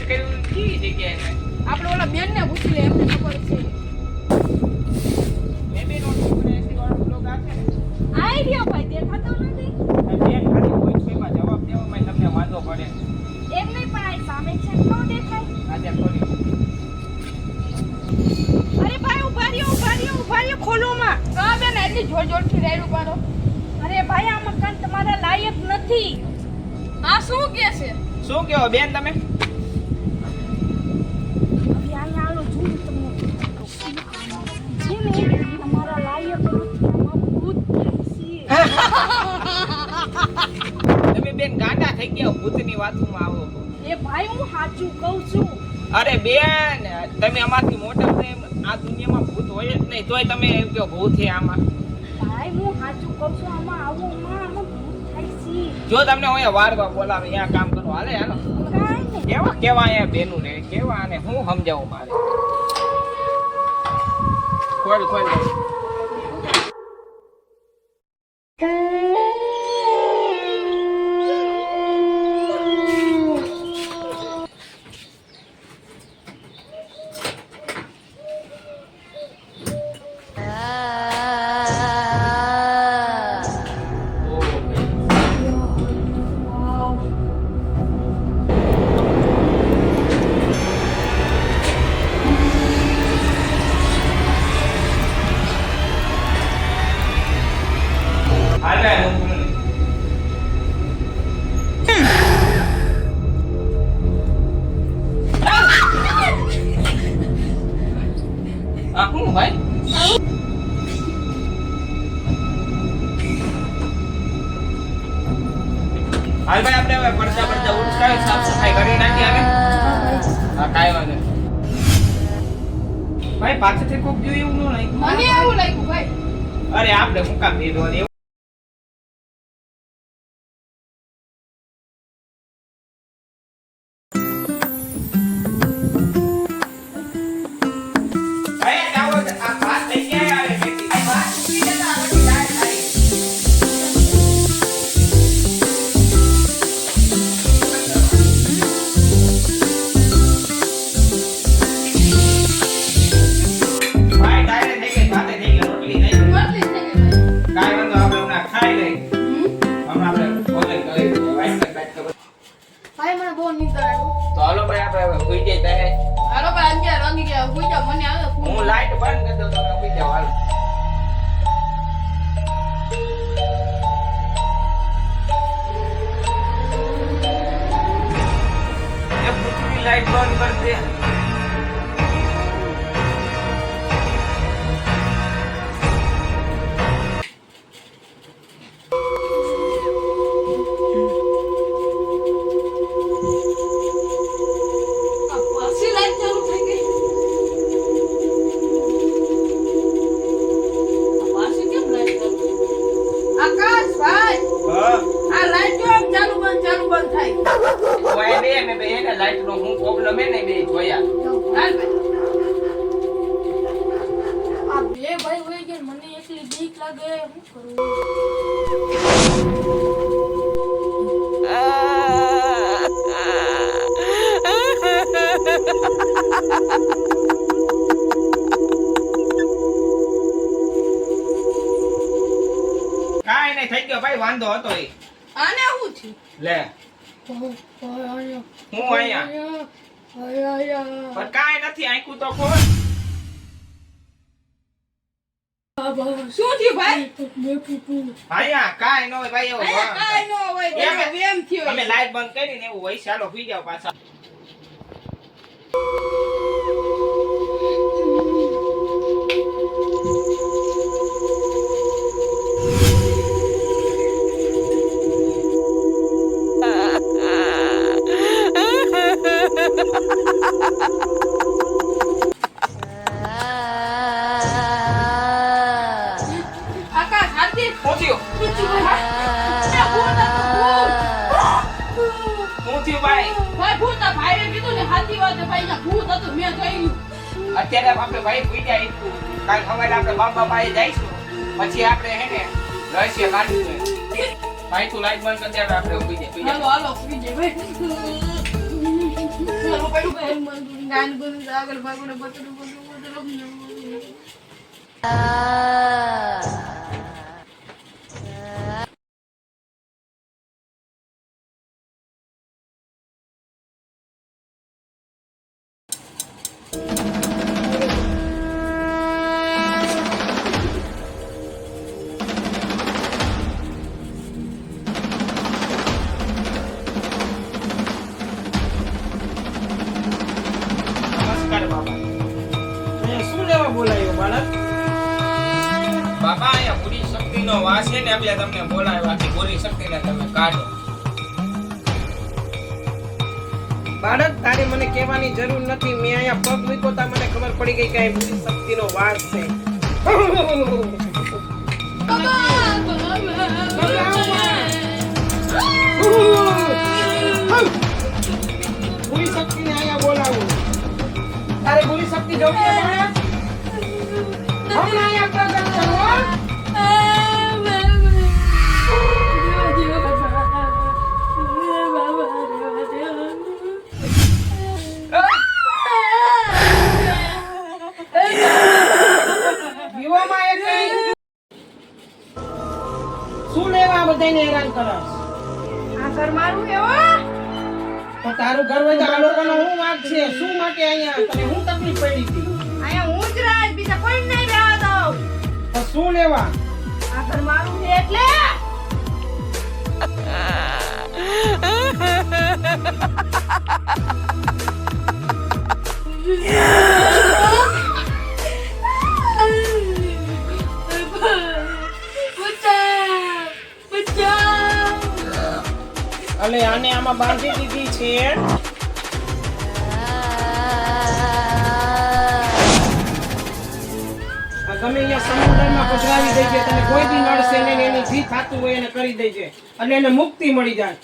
બંધ કર્યું કી જગ્યાએ આપણે ઓલા બેનને પૂછી લે એમને ખબર છે મે બી નો એસી વાળો બ્લોગ આપે ને આઈડિયા ભાઈ દેખાતો નથી બેન ખાલી કોઈ છેમાં જવાબ દેવામાં તમને વાંધો પડે એમ નહીં પણ આ સામે છે નો દેખાય આજે ખોલી અરે ભાઈ ઉભા રહ્યો ખોલોમાં કા બેન એટલી જોર જોરથી રેડ ઉપાડો અરે ભાઈ આ મકાન તમારા લાયક નથી આ શું કે છે શું કહો બેન તમે અભી અહીંયા આલો જોઈ તમને છે ને તમારા લાયક નથી આમાં ભૂત છે તમે બેન ગાંડા થઈ ગયા ભૂતની વાતોમાં આવો એ ભાઈ હું સાચું કહું છું અરે બેન તમે અમારથી મોટા છો એમ આ દુનિયામાં ભૂત હોય જ નહીં તોય તમે એમ કહો ભૂત છે આમાં ભાઈ હું સાચું કહું છું આમાં ભૂત થાય છે જો તમને અહીંયા વારવા બોલાવે અહીંયા કામ કરો હાલે હાલો કાંઈ નહીં કેવા કેવા અહીંયા બેનું ને કેવા અને હું સમજાવું મારે ખોલ હું ભાઈ હાલ ભાઈ આપણે હવે પડદા ઉચકાવી સાફ સફાઈ કરી નાખી આવે હા કાંઈ વાંધો નહીં ભાઈ પાછળથી કોક જોયું એવું ન લાગ્યું મને એવું લાગ્યું ભાઈ અરે આપણે મુકામ દીધો ને ભાઈ મને બહુ નીંદર આવી તો હાલો ભાઈ આપણે સુઈ જઈએ ત્યારે હાલો ભાઈ અંજાર વાગી ગયા હુઈ જાવ મને આવે હું લાઈટ બંધ કરી દઉં તમે સુઈ જાઓ હાલો એ પૃથ્વી લાઈટ બંધ કરી દે પાછી લાઈટ ચાલુ થઈ ગઈ પાછી કેમ લાઈટ ચાલુ આકાશ ભાઈ હા આ લાઈટ જો આમ ચાલુ બંધ થાય કોઈ બે મે બે એને લાઈટ નો હું પ્રોબ્લેમ હે ને બે જોયા હાલ ભાઈ આ બે ભાઈ હોય ગયા મને એકલી બીક લાગે હું કરું કાઈ નહીં થઈ ગયો ભાઈ વાંધો હતો ઈ આને શું થયું લે હું અહીંયા પણ કાઈ નથી આંખું તો ખોલ શું થયું ભાઈ અહીંયા કાઈ ન હોય ભાઈ એવું કાઈ ન હોય એમ થયો અમે લાઈટ બંધ કરીને એવું હોય ચાલો સુઈ જાવ પાછા આકાશ હાથી પહોંચ્યો શું થયું ભાઈ ભૂત ભાઈ કીધું ને હાથી વાત ભાઈ ના ભૂત હતું મેં જોયું અત્યારે આપણે ભાઈ ભૂઈ જાય કાલ સવારે આપણે બાપા પાસે જઈશું પછી આપણે હે ને રહસ્ય કાઢીશું ભાઈ તું લાઈટ બંધ કરી દે આપણે ઊંઘી જાય હાલો સુઈ જાય ભાઈ ચાલો ભાઈ ગાન ગુન આગળ ભાગોને બતરું બતરું નમસ્કાર બાબા. શું લેવા બોલાયો બાળક? બાબા અહીંયા પૂરી શક્તિનો વાસ છે ને એટલે તમને બોલાવ્યા કે પૂરી શક્તિને તમે કાઢો. બાળક તારે મને કહેવાની જરૂર નથી. મેં અહીંયા પગ મૂક્યો તા મને ખબર પડી ગઈ કે અહીં પૂરી શક્તિનો વાસ છે. પૂરી શક્તિને અહીંયા બોલાવું. તારે પૂરી શક્તિ જોઈ છે બાળક? હમણાં અહીંયા પ્રગટ કરો હો. દીવામાં એક નહીં. શું લેવા બધાને હેરાન કરસ? આ ઘર મારું એવો તો તારું ઘર હોય તો આ લોકોનો શું વાંક છે? શું માટે અહીંયા તને શું તકલીફ પડી હતી? અહીંયા હું જ રાજ બીજા કોઈ નહીં રહેવા દઉં તો શું લેવા? આ ઘર મારું છે એટલે અલે આને આમાં બાંધી દીધી છે. આ ગમે અહીંયા સમુદ્રમાં પધરાવી દેજે. તને કોઈ દી નડશે નહીં. એની જે થાતું હોય એને કરી દેજે એટલે એને મુક્તિ મળી જાય.